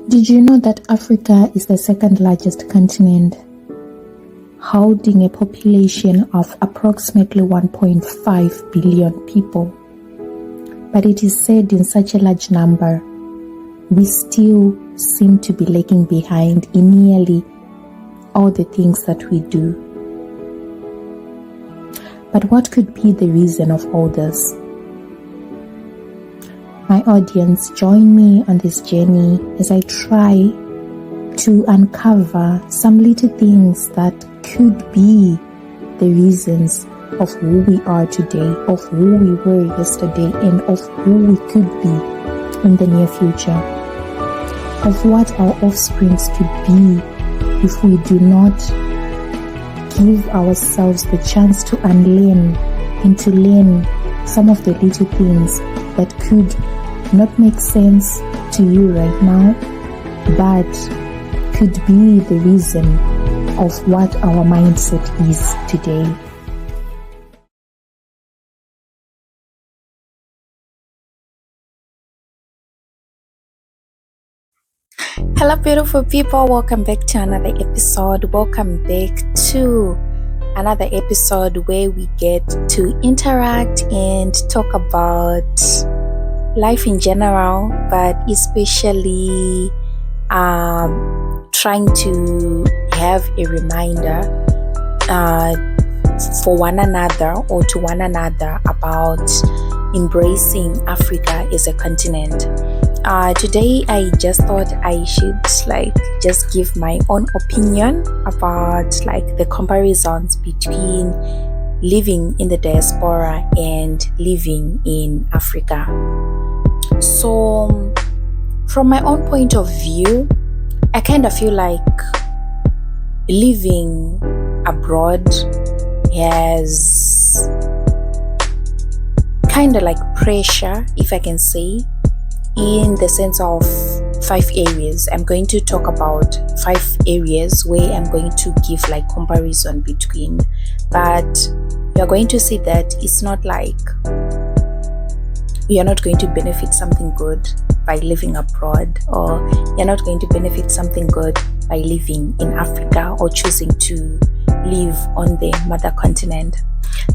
Did you know that Africa is the second largest continent, holding a population of approximately 1.5 billion people? But it is said in such a large number, we still seem to be lagging behind in nearly all the things that we do. But what could be the reason of all this? My audience, join me on this journey as I try to uncover some little things that could be the reasons of who we are today, of who we were yesterday, and of who we could be in the near future, of what our offsprings could be if we do not give ourselves the chance to unlearn and to learn some of the little things that could not make sense to you right now, but could be the reason of what our mindset is today. Hello beautiful people, welcome back to another episode. Welcome back to another episode where we get to interact and talk about life in general, but especially trying to have a reminder for one another or to one another about embracing Africa as a continent. Today I just thought I should just give my own opinion about the comparisons between living in the diaspora and living in Africa. So from my own point of view, I kind of feel like living abroad has kind of pressure, if I can say, in the sense of 5 areas. I'm going to talk about 5 areas where I'm going to give comparison between, but you're going to see that it's not you're not going to benefit something good by living abroad, or you're not going to benefit something good by living in Africa or choosing to live on the mother continent.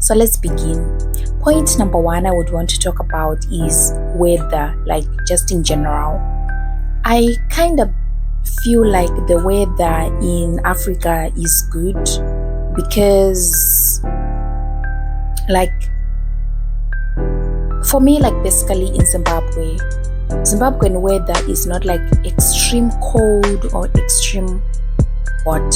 So let's begin. Point number 1 I would want to talk about is weather, just in general. I kind of feel like the weather in Africa is good because for me, basically in Zimbabwean weather is not extreme cold or extreme hot.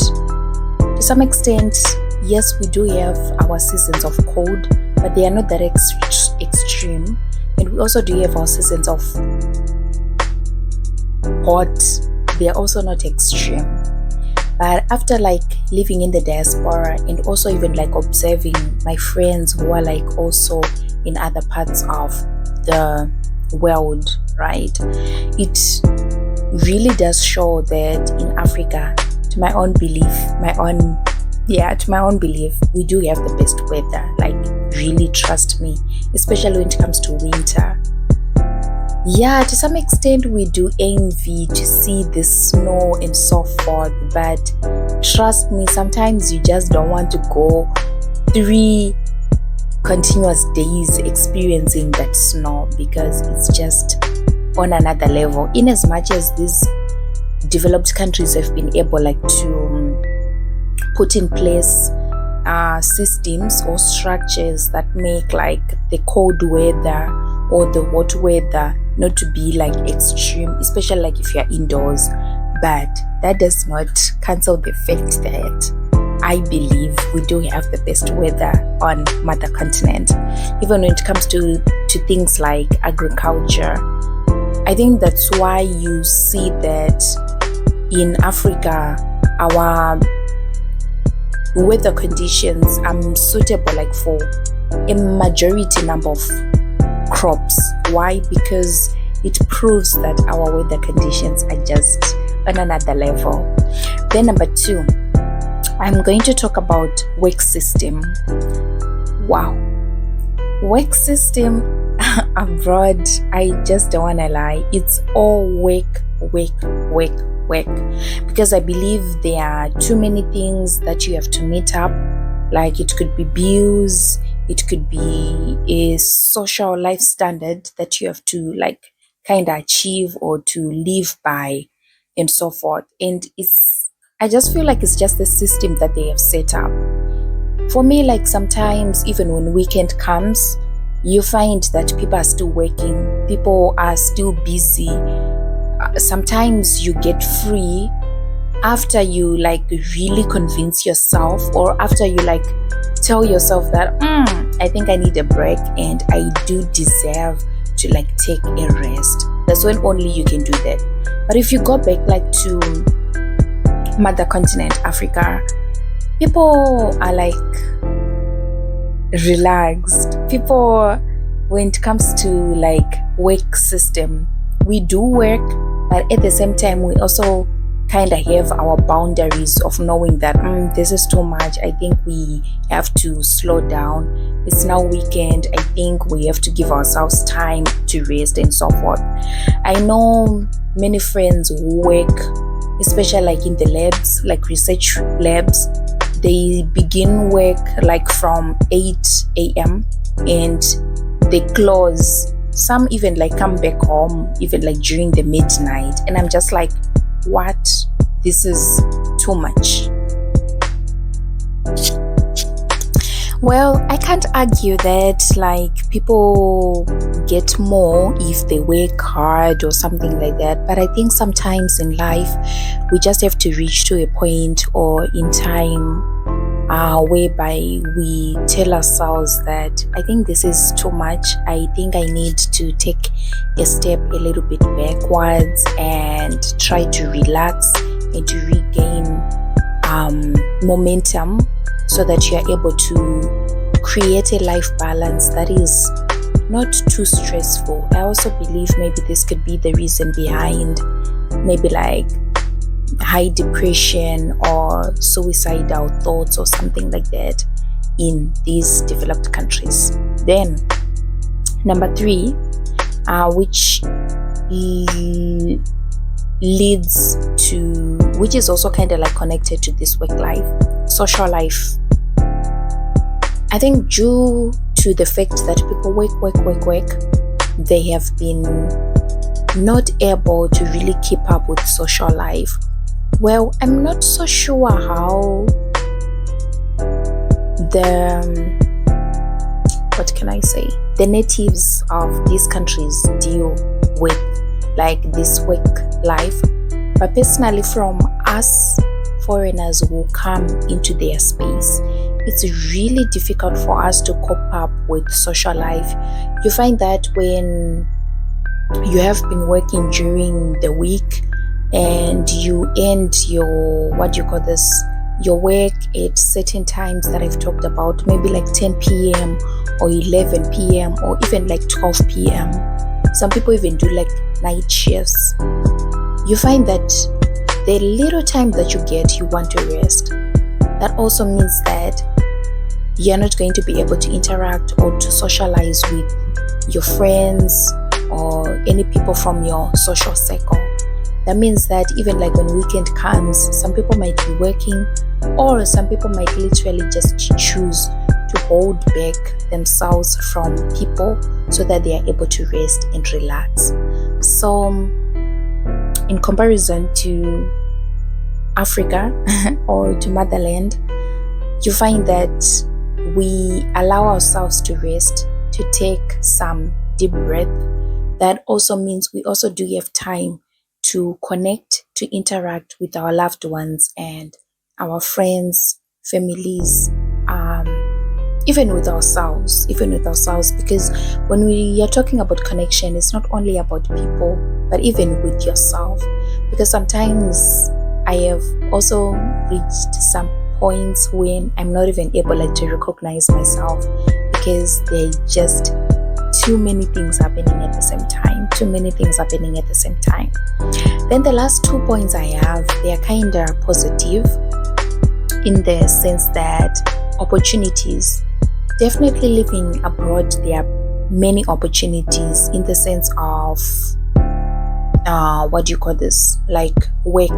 To some extent, yes, we do have our seasons of cold, but they are not that extreme. And we also do have our seasons of hot. They are also not extreme. But after living in the diaspora and also even observing my friends who are also in other parts of the world, right? It really does show that in Africa, to my own belief, we do have the best weather. Really trust me, especially when it comes to winter. Yeah, to some extent we do envy to see the snow and so forth, but trust me, sometimes you just don't want to go 3 continuous days experiencing that snow because it's just on another level. In as much as these developed countries have been able to put in place systems or structures that make the cold weather or the hot weather not to be extreme, especially if you're indoors, but that does not cancel the fact that I believe we do have the best weather on mother continent. Even when it comes to things like agriculture, I think that's why you see that in Africa our weather conditions are suitable for a majority number of crops. Why? Because it proves that our weather conditions are just on another level. Then number 2, I'm going to talk about work system. Wow, work system abroad, I just don't want to lie, it's all work, work, because I believe there are too many things that you have to meet up. Like it could be bills, it could be a social life standard that you have to like kind of achieve or to live by, and so forth. And I just feel like it's just the system that they have set up. For me, like sometimes even when weekend comes, you find that people are still working, people are still busy. Sometimes you get free after you like really convince yourself, or after you like tell yourself that I think I need a break and I do deserve to like take a rest. That's when only you can do that. But if you go back like to mother continent Africa, people are like relaxed. People, when it comes to like work system, we do work, but at the same time we also kind of have our boundaries of knowing that this is too much. I think we have to slow down. It's now weekend. I think we have to give ourselves time to rest and so forth. I know many friends who work, especially like in the labs, like research labs. They begin work like from 8 a.m. and they close. Some even like come back home even like during the midnight, and I'm just like, what? This is too much. Well, I can't argue that like people get more if they work hard or something like that, but I think sometimes in life we just have to reach to a point or in time whereby we tell ourselves that I think this is too much. I think I need to take a step a little bit backwards and try to relax and to regain momentum, so that you are able to create a life balance that is not too stressful. I also believe maybe this could be the reason behind maybe like high depression or suicidal thoughts or something like that in these developed countries. Then number 3, which leads to, which is also kind of like connected to this work life, social life. I think due to the fact that people work, they have been not able to really keep up with social life. Well, I'm not so sure how the natives of these countries deal with like this work life, but personally from us foreigners who come into their space, it's really difficult for us to cope up with social life. You find that when you have been working during the week and you end your your work at certain times that I've talked about, maybe like 10 p.m. or 11 p.m. or even like 12 p.m. Some people even do like night shifts. You find that the little time that you get, you want to rest. That also means that you're not going to be able to interact or to socialize with your friends or any people from your social circle. That means that even like when weekend comes, some people might be working, or some people might literally just choose to hold back themselves from people so that they are able to rest and relax. So in comparison to Africa or to motherland, you find that we allow ourselves to rest, to take some deep breath. That also means we also do have time to connect, to interact with our loved ones and our friends, families, even with ourselves, because when we are talking about connection, it's not only about people, but even with yourself. Because sometimes I have also reached some points when I'm not even able to recognize myself, because there are just too many things happening at the same time. Then the last 2 points I have, they are kind of positive in the sense that opportunities. Definitely living abroad, there are many opportunities in the sense of what do you call this, like work,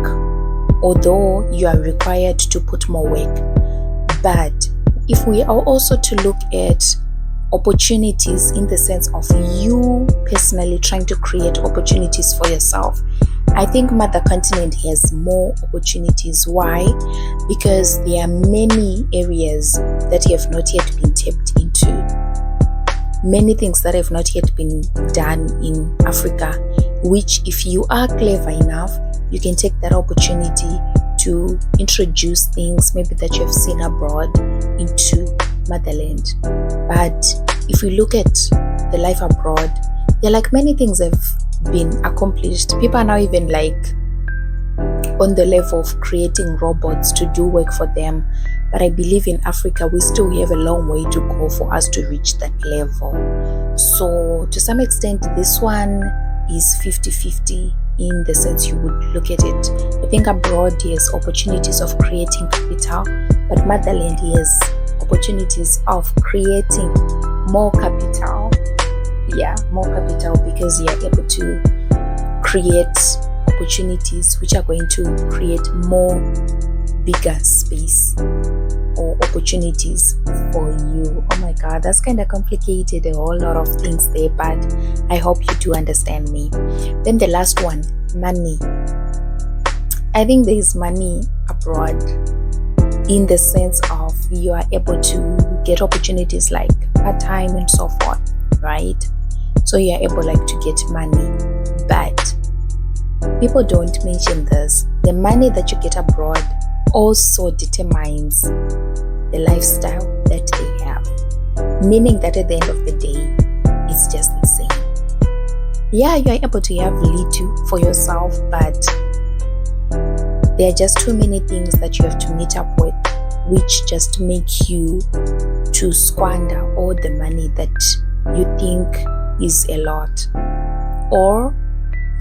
although you are required to put more work. But if we are also to look at opportunities in the sense of you personally trying to create opportunities for yourself, I think Mother Continent has more opportunities. Why? Because there are many areas that have not yet been tapped into, many things that have not yet been done in Africa, which if you are clever enough, you can take that opportunity to introduce things maybe that you have seen abroad into motherland. But if you look at the life abroad, there are like many things have been accomplished. People are now even like on the level of creating robots to do work for them. But I believe in Africa, we still have a long way to go for us to reach that level. So to some extent, this one is 50-50 in the sense you would look at it. I think abroad there's opportunities of creating capital, but motherland has opportunities of creating more capital. Yeah, more capital, because you are able to create opportunities which are going to create more bigger space or opportunities for you. Oh my god, that's kind of complicated, a whole lot of things there, but I hope you do understand me. Then the last one, money. I think there is money abroad in the sense of you are able to get opportunities like part-time and so forth, right? So you are able like to get money, but people don't mention this. The money that you get abroad also determines the lifestyle that they have, meaning that at the end of the day, it's just the same. Yeah, you are able to have little for yourself, but there are just too many things that you have to meet up with, which just make you to squander all the money that you think is a lot. Or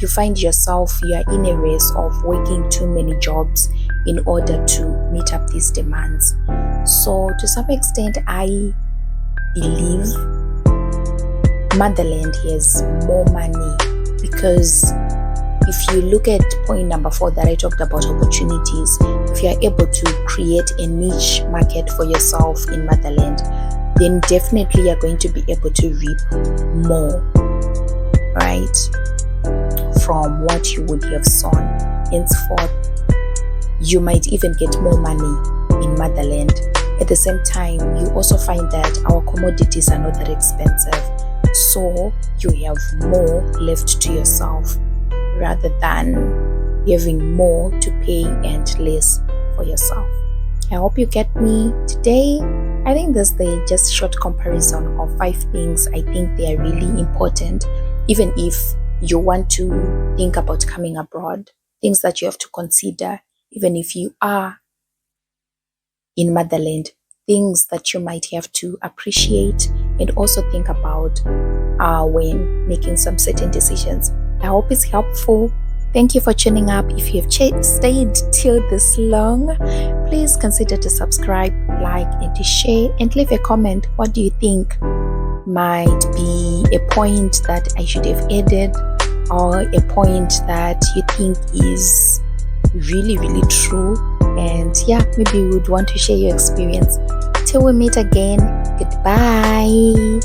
you find yourself, you are in a race of working too many jobs in order to meet up these demands. So to some extent, I believe motherland has more money, because if you look at point number 4 that I talked about, opportunities, if you are able to create a niche market for yourself in motherland, then definitely you're going to be able to reap more, right, from what you would have sown. Henceforth, you might even get more money in motherland. At the same time, you also find that our commodities are not that expensive, so you have more left to yourself rather than having more to pay and less for yourself. I hope you get me today. I think this is just short comparison of 5 things I think they are really important, even if you want to think about coming abroad, things that you have to consider, even if you are in motherland, things that you might have to appreciate and also think about when making some certain decisions. I hope it's helpful. Thank you for tuning up. If you have stayed till this long, please consider to subscribe, like, and to share, and leave a comment. What do you think might be a point that I should have added, or a point that you think is really, really true? And yeah, maybe you would want to share your experience. Till we meet again, goodbye.